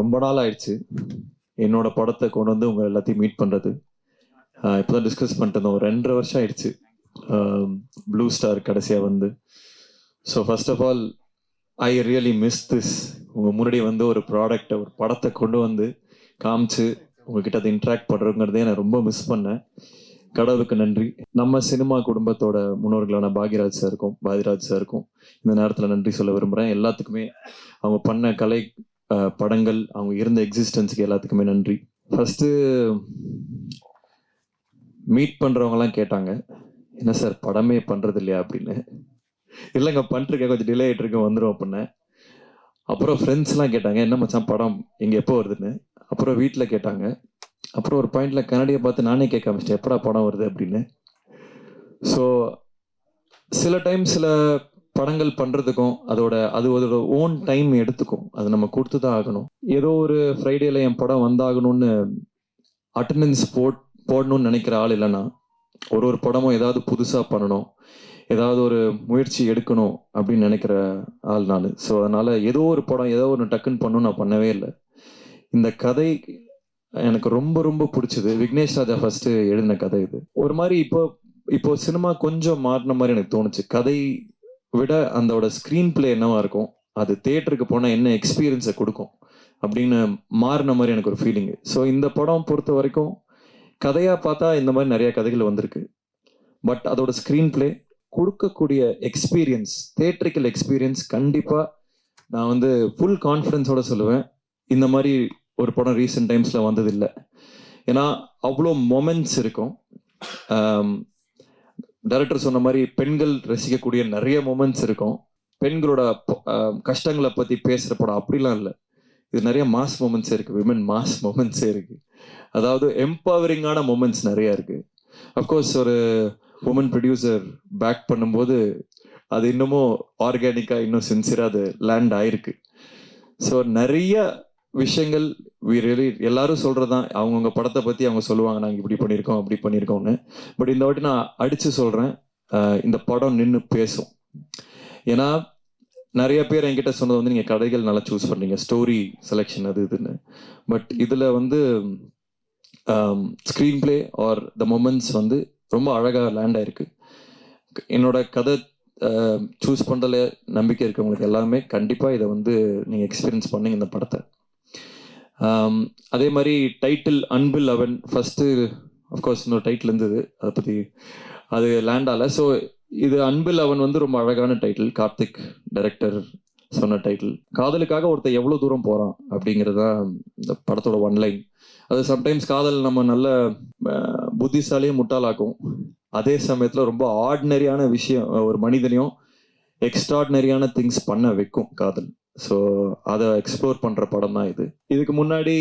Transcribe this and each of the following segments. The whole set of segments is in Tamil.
ரொம்ப நாள் ஆயிடுச்சு என்னோட படத்தை கொண்டு வந்து உங்க எல்லாத்தையும் மீட் பண்றது. இப்போதான் டிஸ்கஸ் பண்ணிட்டு இருந்தோம். ஒரு 2.5 வருஷம் ஆயிடுச்சு ப்ளூ ஸ்டார் கடைசியா வந்து. So first of all I really miss this. உங்க முன்னாடி வந்து ஒரு ப்ராடக்டை, ஒரு படத்தை கொண்டு வந்து காமிச்சு உங்ககிட்ட அதை இன்ட்ராக்ட் பண்றதுங்கிறதே நான் ரொம்ப மிஸ் பண்ணேன். கடவுளுக்கு நன்றி. நம்ம சினிமா குடும்பத்தோட முன்னோர்களான பாக்யராஜ் சாருக்கும் இந்த நேரத்தில் நன்றி சொல்ல விரும்புகிறேன். எல்லாத்துக்குமே அவங்க பண்ண கலை படங்கள், அவங்க இருந்த எக்ஸிஸ்டன்ஸுக்கு எல்லாத்துக்குமே நன்றி. ஃபர்ஸ்ட் மீட் பண்றவங்கலாம் கேட்டாங்க, என்ன சார் படமே பண்றது இல்லையா அப்படின்னு. இல்லைங்க பண்ணிருக்கேன், கொஞ்சம் டிலே ஆகிட்டு இருக்கேன், வந்துடும் அப்படின்னு. அப்புறம் ஃப்ரெண்ட்ஸ்லாம் கேட்டாங்க, என்ன மச்சான் படம் எங்கே எப்போ வருதுன்னு. அப்புறம் வீட்டில் கேட்டாங்க. அப்புறம் ஒரு பாயிண்ட்ல கன்னடியை பார்த்து நானே கேட்க ஆரம்பிச்சிட்டேன், எப்படா படம் வருது அப்படின்னு. ஸோ சில டைம் சில படங்கள் பண்றதுக்கும் அதோட ஓன் டைம் எடுத்துக்கும். அது நம்ம கொடுத்து தான் ஆகணும். ஏதோ ஒரு ஃப்ரைடேல என் படம் வந்தாகணும்னு அட்டண்டன்ஸ் போடணும்னு நினைக்கிற ஆள் இல்லைன்னா, ஒரு படமும் ஏதாவது புதுசா பண்ணணும், ஏதாவது ஒரு முயற்சி எடுக்கணும் அப்படின்னு நினைக்கிற ஆள் நான். ஸோ அதனால ஏதோ ஒரு படம் ஏதோ ஒன்று டக்குன்னு பண்ணணும் நான் பண்ணவே இல்லை. இந்த கதை எனக்கு ரொம்ப ரொம்ப பிடிச்சது. விக்னேஷ் ராஜா ஃபர்ஸ்ட் எழுதின கதை இது. ஒரு மாதிரி இப்போ சினிமா கொஞ்சம் மாறின மாதிரி எனக்கு தோணுச்சு. கதை விட அதோட ஸ்க்ரீன் பிளே என்னவா இருக்கும், அது தியேட்டருக்கு போனால் என்ன எக்ஸ்பீரியன்ஸை கொடுக்கும் அப்படின்னு மாறின மாதிரி எனக்கு ஒரு ஃபீலிங். ஸோ இந்த படம் பொறுத்த வரைக்கும் கதையாக பார்த்தா இந்த மாதிரி நிறைய கதைகள் வந்திருக்கு. பட் அதோட ஸ்க்ரீன் பிளே கொடுக்கக்கூடிய எக்ஸ்பீரியன்ஸ், தியேட்டரிக்கல் எக்ஸ்பீரியன்ஸ் கண்டிப்பாக நான் வந்து ஃபுல் கான்ஃபிடன்ஸோட சொல்லுவேன், இந்த மாதிரி ஒரு படம் ரீசெண்ட் டைம்ஸில் வந்தது இல்லை. ஏன்னா அவ்வளோ மொமெண்ட்ஸ் இருக்கும். டைரக்டர் சொன்ன மாதிரி பெண்கள் ரசிக்கக்கூடிய நிறைய மொமெண்ட்ஸ் இருக்கும். பெண்களோட கஷ்டங்களை பற்றி பேசுகிற படம் அப்படிலாம் இல்லை. இது நிறைய மாஸ் மொமெண்ட்ஸே இருக்குது, விமன் மாஸ் மொமெண்ட்ஸே இருக்குது. அதாவது எம்பவரிங்கான மொமெண்ட்ஸ் நிறைய இருக்குது. அஃப்கோர்ஸ் ஒரு உமன் ப்ரொடியூசர் பேக் பண்ணும்போது அது இன்னமும் ஆர்கானிக்காக இன்னும் சின்சியராக அது லேண்ட் ஆயிருக்கு. ஸோ நிறைய விஷயங்கள் எல்லாரும் சொல்றதுதான், அவங்கவுங்க படத்தை பத்தி அவங்க சொல்லுவாங்க, நாங்கள் இப்படி பண்ணியிருக்கோம் அப்படி பண்ணியிருக்கோம்னு. பட் இந்த வாட்டி நான் அடிச்சு சொல்றேன், இந்த படம் நின்று பேசும். ஏன்னா நிறைய பேர் என்கிட்ட சொன்னது வந்து நீங்க கதைகள் நல்லா சூஸ் பண்ணீங்க, ஸ்டோரி செலெக்ஷன் அது இதுன்னு. பட் இதுல வந்து screen play R the moments வந்து ரொம்ப அழகா லேண்ட் ஆயிருக்கு. என்னோட கதை சூஸ் பண்றதுல நம்பிக்கை இருக்கவங்களுக்கு எல்லாமே கண்டிப்பா இதை வந்து நீங்க எக்ஸ்பீரியன்ஸ் பண்ணீங்க இந்த படத்தை. அதே மாதிரி டைட்டில் அன்பில் அவன் ஃபர்ஸ்ட் அஃப்கோர்ஸ் இன்னொரு டைட்டில் இருந்தது, அதை பற்றி அது லேண்ட் ஆகல. ஸோ இது அன்பில் அவன் வந்து ரொம்ப அழகான டைட்டில். கார்த்திக் டைரக்டர் சொன்ன டைட்டில். காதலுக்காக ஒருத்தர் எவ்வளோ தூரம் போகிறான் அப்படிங்கிறது தான் இந்த படத்தோட ஒன்லைன். அது சம்டைம்ஸ் காதல் நம்ம நல்ல புத்திசாலியும் முட்டாளாக்கும், அதே சமயத்தில் ரொம்ப ஆர்டினரியான விஷயம் ஒரு மனிதனையும் எக்ஸ்ட்ராடினரியான திங்ஸ் பண்ண வைக்கும் காதல். ஸோ அதை எக்ஸ்ப்ளோர் பண்ணுற படம் தான் இது. இதுக்கு முன்னாடி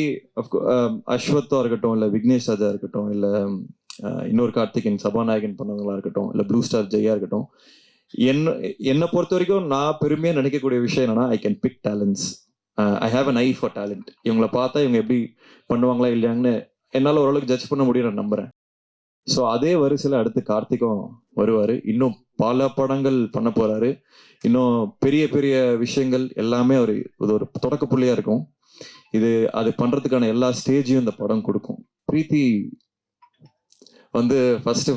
அஸ்வத்தா இருக்கட்டும், இல்லை விக்னேஷ் ராஜா இருக்கட்டும், இல்லை இன்னொரு கார்த்திகேயன் சபாநாயகன் பண்ணவங்களா இருக்கட்டும், இல்லை ப்ளூ ஸ்டார் ஜெயா இருக்கட்டும், என்னை பொறுத்த வரைக்கும் நான் பெருமையாக நினைக்கக்கூடிய விஷயம் என்னன்னா, I can big talents. I have an I for talent. இவங்களை பார்த்தா இவங்க எப்படி பண்ணுவாங்களா இல்லையாங்கன்னு என்னால் ஓரளவுக்கு ஜட்ஜ் பண்ண முடியும், நான் நம்புகிறேன். ஸோ அதே வரிசையில் அடுத்து கார்த்திக்கும் வருவார். இன்னும் பல படங்கள் பண்ண போறாரு. இன்னும் பெரிய பெரிய விஷயங்கள் எல்லாமே இது ஒரு தொடக்க புள்ளியா இருக்கும். அது பண்றதுக்கான எல்லா ஸ்டேஜையும் இந்த படம் கொடுக்கும். பிரீத்தி வந்து first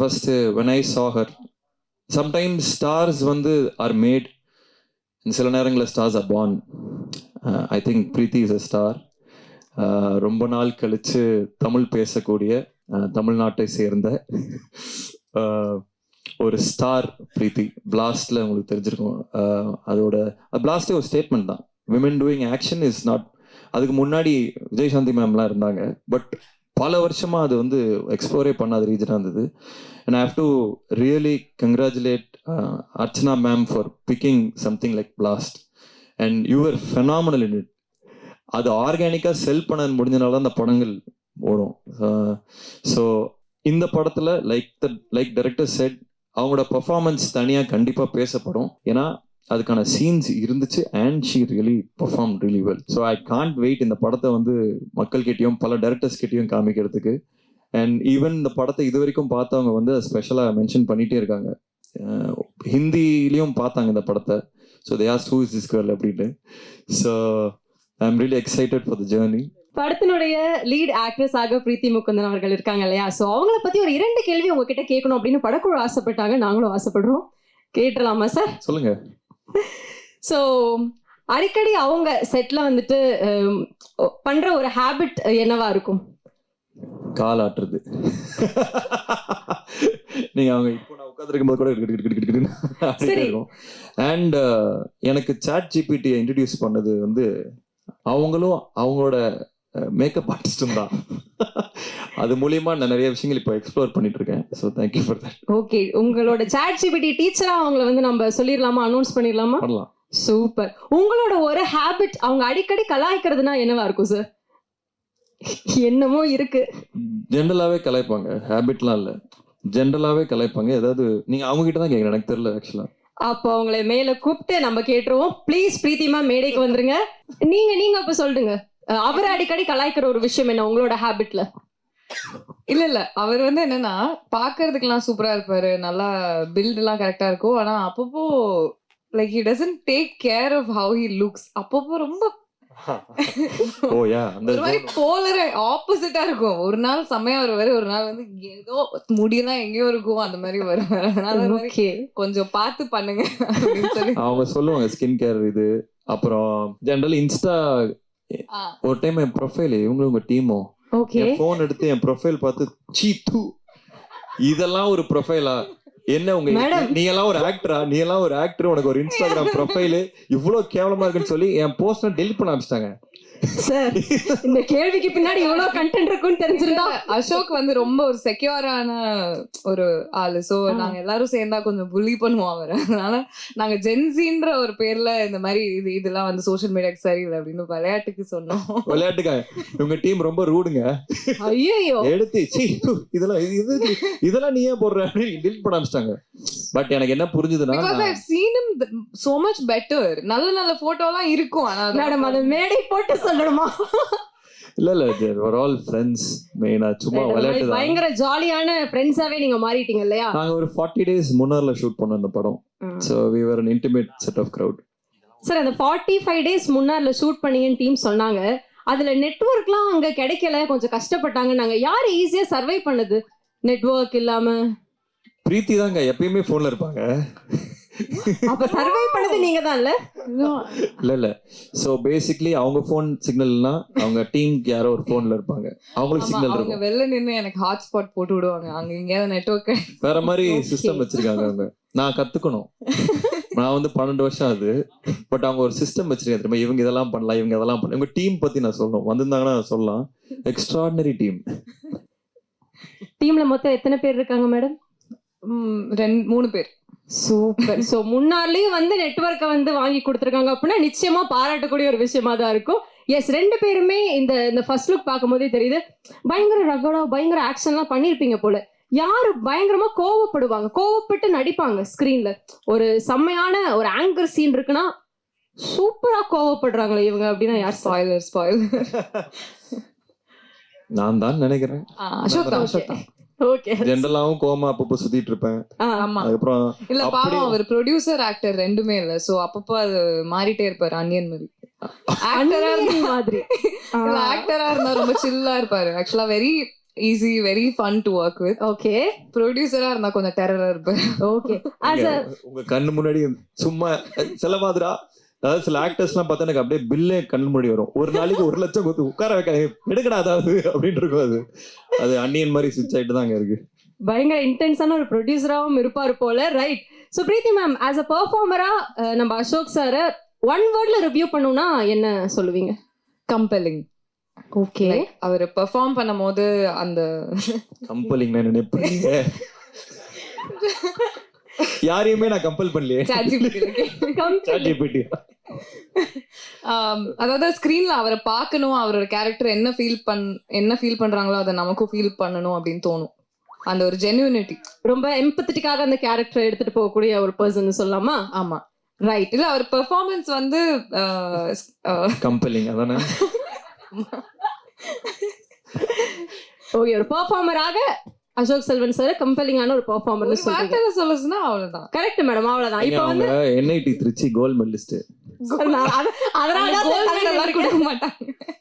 when I saw her, sometimes stars வந்து are made, சில நேரங்களில் stars are born. I think Preethi is a star. ரொம்ப நாள் கழிச்சு தமிழ் பேசக்கூடிய தமிழ்நாட்டை சேர்ந்த ஒரு ஸ்டார் பிரீத்தி. பிளாஸ்ட்ல உங்களுக்கு தெரிஞ்சிருக்கும். அதோட பிளாஸ்டே ஒரு ஸ்டேட்மெண்ட் தான், women doing action is not. அதுக்கு முன்னாடி விஜயசாந்தி மேம்லாம் இருந்தாங்க, பட் பல வருஷமா அது வந்து எக்ஸ்ப்ளோரே பண்ணாத ரீஜனாக இருந்தது. And I have to really congratulate Archana ma'am for picking something like blast. And you're phenomenal in it. அது ஆர்கானிக்காக செல் பண்ண முடிஞ்சனால தான் அந்த படங்கள் ஓடும். ஸோ இந்த படத்தில் லைக் டைரக்டர் செட், அவங்களோட பர்ஃபார்மன்ஸ் தனியாக கண்டிப்பாக பேசப்படும். ஏன்னா அதுக்கான சீன்ஸ் இருந்துச்சு and she really perform really well. So I can't wait இந்த படத்தை வந்து மக்கள்கிட்டையும் பல டைரக்டர்ஸ் கிட்டையும் காமிக்கிறதுக்கு. அண்ட் ஈவன் இந்த படத்தை இது வரைக்கும் பார்த்தவங்க வந்து ஸ்பெஷலாக மென்ஷன் பண்ணிகிட்டே இருக்காங்க. ஹிந்திலையும் பார்த்தாங்க இந்த படத்தை. So they asked who is this girl அப்படின்னு. So I'm really excited for the journey. படத்தினுடைய லீட் ஆக்ட்ரஸ் ஆக பிரீத்தி முகுந்தன் அவர்கள் இருக்காங்க இல்லையா? ஸோ அவங்கள பத்தி ஒரு 2 கேள்வி உங்ககிட்ட கேட்கணும் அப்படின்னு படக்குழு ஆசைப்பட்டாங்க, நாங்களும் ஆசைப்படுறோம். கேட்டுடலாமா சார்? சொல்லுங்க. ஸோ அடிக்கடி அவங்க செட்ல வந்துட்டு பண்ற ஒரு ஹேபிட் என்னவா இருக்கும்? கால் ஆட்டுறது. நீங்க அவங்க இப்போ நான் உட்காந்துருக்கும் போது கூட இருக்கும். அண்ட் எனக்கு சாட் ஜிபிடியை இன்ட்ரடியூஸ் பண்ணது வந்து அவங்களும் அவங்களோட மேக்கப் ஆர்டிஸ்டும் தான். அது மூலியமா நான் நிறைய விஷயங்கள் இப்போ எக்ஸ்ப்ளோர் பண்ணிட்டு இருக்கேன். So thank you for that. Okay, உங்களோட சாட் ஜிபிடி டீச்சரா அவங்கள வந்து நம்ம சொல்லிடலாமா, அனௌன்ஸ் பண்ணிடலாமா? பண்ணலாம். சூப்பர். உங்களோட ஒரு ஹேபிட் அவங்க அடிக்கடி கலாய்க்கிறதுனா என்னவா இருக்கும் சார்? என்னமோ இருக்கு. ஜென்ரலாவே கலாய்ப்பாங்க, ஹேபிட்லாம் இல்ல, ஜென்ரலாவே கலாய்ப்பாங்க. ஏதாவது நீங்க அவங்க கிட்ட தான் கேட்கணும், எனக்கு தெரியல ஆக்சுவலா. அப்போ அவங்களை மேல கூப்பிட்டு நம்ம கேட்டுருவோம். ப்ளீஸ் பிரீத்திமா மேடைக்கு வந்துருங்க. நீங்க அப்ப சொல்லுங்க, அவர் அடிக்கடி கலாய்க்கிற ஒரு விஷயம் என்ன உங்களோட ஹேபிட்ல? இல்ல அவர் வந்து என்னன்னா பாக்குறதுக்கெல்லாம் சூப்பரா இருப்பாரு, நல்லா பில்ட் எல்லாம் கரெக்டா இருக்கும். ஆனா அப்பப்போ like he doesn't take care of how he looks. அப்பப்போ ரொம்ப ஒரு மாதிரி போலர் ஆப்போசிட்டா இருக்கும். ஒரு நாள் செம்மையா வருவாரு, ஒரு நாள் வந்து ஏதோ முடியெல்லாம் எங்கேயோ இருக்கும், அந்த மாதிரி வருவாரு. அதனால கொஞ்சம் பார்த்து பண்ணுங்க அப்படின்னு சொல்லி அவங்க சொல்லுவாங்க. ஸ்கின் கேர் இது. அப்புறம் ஜெனரல் இன்ஸ்டா ஒரு டைம் என் ப்ரொஃபைல் இவங்க உங்க டீமோ போன் எடுத்து என் ப்ரொஃபைல் பார்த்து சீத்து இதெல்லாம் ஒரு ப்ரொஃபைலா என்ன உங்க நீ எல்லாம் ஒரு ஆக்டரா, நீ எல்லாம் ஒரு ஆக்டர், உனக்கு ஒரு இன்ஸ்டாகிராம் ப்ரொஃபைல் இவ்வளவு கேவலமா இருக்குன்னு சொல்லி என் போஸ்ட் டெலிட் பண்ண ஆரம்பிச்சிட்டாங்க. சார், இந்த கேள்விக்கு பின்னாடி எவ்வளவு கண்டென்ட் இருக்குன்னு தெரிஞ்சிருந்தா. அசோக் வந்து ரொம்ப ஒரு செக்யூரான ஒரு ஆளு. சோ நாங்க எல்லாரும் சேர்ந்தா கொஞ்சம் புள்ளி பண்ணுவோம் அவர். அதனால நாங்க ஜென்சின்ற ஒரு பேர்ல இந்த மாதிரி இதெல்லாம் வந்து சோசியல் மீடியாக்கு சரியில்லை அப்படின்னு விளையாட்டுக்கு சொன்னோம். விளையாட்டுக்கா உங்க டீம் ரொம்ப ரூடுங்க. ஐயோ எடுத்து இதெல்லாம் நீ ஏன் போடுற டெலிட் பண்ண ஆரம்பிச்சிட்டாங்க. பட் எனக்கு என்ன புரிஞ்சதுன்னா, because I've seen him so much better. நல்ல நல்ல போட்டோலாம் இருக்கும். ஆனா மேடம் அது மேடை போட்டு சொல்லணுமா? இல்ல we're all friends. மெயினா சும்மா விளையாட்டு தான். பயங்கர ஜாலியான ஃப்ரெண்ட்ஸாவே நீங்க மாறிட்டீங்க இல்லையா? நாங்க ஒரு 40 days முன்னார்ல ஷூட் பண்ணோம் அந்த படம். So we were an intimate set of crowd. Sir, அந்த 45 days முன்னார்ல ஷூட் பண்ணீங்கன்னு டீம் சொன்னாங்க. அதுல நெட்வொர்க்லாம் அங்க கிடைக்கல, கொஞ்சம் கஷ்டப்பட்டாங்க. நாங்க யார் ஈஸியா சர்வை பண்ணது நெட்வொர்க் இல்லாம? பிரீத்தி தாங்க எப்பயுமே போன்ல இருப்பாங்க. அப்ப சர்வை பண்ணது நீங்க தான் இல்ல? இல்ல சோ பேசிக்கலி அவங்க போன் சிக்னல்னா அவங்க டீமுக்கு யாரோ ஒரு போன்ல இருப்பாங்க, அவங்களுக்கு சிக்னல் இருக்கும். அவங்க வெளில நின்னு எனக்கு ஹாட்ஸ்பாட் போட்டு விடுவாங்க. அங்க எங்கயாவது நெட்வொர்க் வேற மாதிரி சிஸ்டம் வச்சிருக்காங்க அவங்க. நான் கத்துக்கணும். நான் வந்து 12 வருஷம் ஆகுது. பட் அவங்க ஒரு சிஸ்டம் வச்சிருக்காங்க தெரியுமா, இவங்க இதெல்லாம் பண்ணலாம், இவங்க இதெல்லாம் பண்ணலாம். உங்க டீம் பத்தி நான் சொல்லணும், வந்திருந்தாங்கன்னா சொல்லலாம். Extraordinary team. டீம்ல மொத்தம் எத்தனை பேர் இருக்காங்க மேடம்? 3 பேர். சூப்பர். சோ முன்னாலேயும் வந்து நெட்வொர்க்கை வந்து வாங்கி கொடுத்துருக்காங்க அப்படின்னா நிச்சயமா பாராட்டக்கூடிய ஒரு விஷயமா தான் இருக்கும். எஸ், 2 பேருமே இந்த ஃபர்ஸ்ட் லுக் பார்க்கும் போதே தெரியுது பயங்கர ரகடா பயங்கர ஆக்ஷன்லாம் பண்ணியிருப்பீங்க போல. யாரு பயங்கரமா கோவப்படுவாங்க, கோவப்பட்டு நடிப்பாங்க ஸ்கிரீன்ல. ஒரு செம்மையான ஒரு ஆங்கர் சீன் இருக்குன்னா சூப்பரா கோவப்படுறாங்களே இவங்க அப்படின்னா யார்? ஸ்பாயிலர் நான் தான் நினைக்கிறேன். அசோக் தான். ஓகே, ஜெனரலாவும் கோமா அப்பப்போ சுத்திட்டு இருப்பேன். ஆமா. அதுக்கப்புறம் இல்ல பாவம் அவர் ப்ரொடியூசர் ஆக்டர் ரெண்டுமே இல்ல. சோ அப்பப்போ அது மாறிட்டே இருப்பாரு. அன்னியன் மாதிரி ஆக்டரா மாதிரி ஆக்டரா இருந்தா ரொம்ப சில்லா இருப்பாரு. ஆக்சுவலா very easy, very fun to work with. Okay, ப்ரொடியூசரா இருந்தா கொஞ்சம் டெரரா இருப்பாரு. ஓகே, உங்க கண்ணு முன்னாடி சும்மா செலவாதுரா. அதாவது சில ஆக்டர்ஸ் எல்லாம் பார்த்தா எனக்கு அப்படியே பில்லே கண்ணு முன்னாடி வரும். ஒரு நாளைக்கு 1 லட்சம் கொடுத்து உட்கார வைக்க எடுக்கடா அதாவது அப்படின்னு இருக்கும். அது அன்னியன் மாதிரி ஸ்விட்ச் ஆயிட்டு தான் இருக்கு. பயங்கர இன்டென்ஸான ஒரு ப்ரொடியூசராகவும் இருப்பாரு போல. Right. So Preethi ma'am, as a பெர்ஃபார்மரா நம்ம அசோக் சாரை 1 வேர்ட்ல ரிவ்யூ பண்ணணும்னா என்ன சொல்லுவீங்க? கம்பெல்லிங். ஓகே, அவர் பெர்ஃபார்ம் பண்ணும் போது அந்த கம்பெல்லிங் நான் நினைப்பீங்க. யாரையுமே நான் கம்பல் பண்ணலையே. அதாவது ஸ்கிரீன்ல அவரை பார்க்கணும், அவரோட கேரக்டர் என்ன ஃபீல் பண்றாங்களோ அதை நமக்கும் ஃபீல் பண்ணணும் அப்படின்னு தோணும். அந்த ஒரு ஜென்யூனிட்டி, ரொம்ப எம்பத்தட்டிக்காக அந்த கேரக்டர் எடுத்துட்டு போகக்கூடிய ஒரு பர்சன் சொல்லலாமா? ஆமா, ரைட். இல்ல அவர் பெர்ஃபார்மன்ஸ் வந்து கம்பெல்லிங். அதானே. ஓகே, ஒரு பெர்ஃபார்மராக அசோக் செல்வன் சார் கம்பெல்லிங்கான ஒரு பெர்ஃபார்மர் சொல்லுங்க. சொல்லுச்சுன்னா அவ்வளவுதான். கரெக்ட் மேடம், அவ்வளவுதான். இப்போ வந்து NIT திருச்சி கோல்ட் மெடலிஸ்ட். அதனால கோல்ட் மெடல் எல்லாம் கொடுக்க மாட்டாங்க.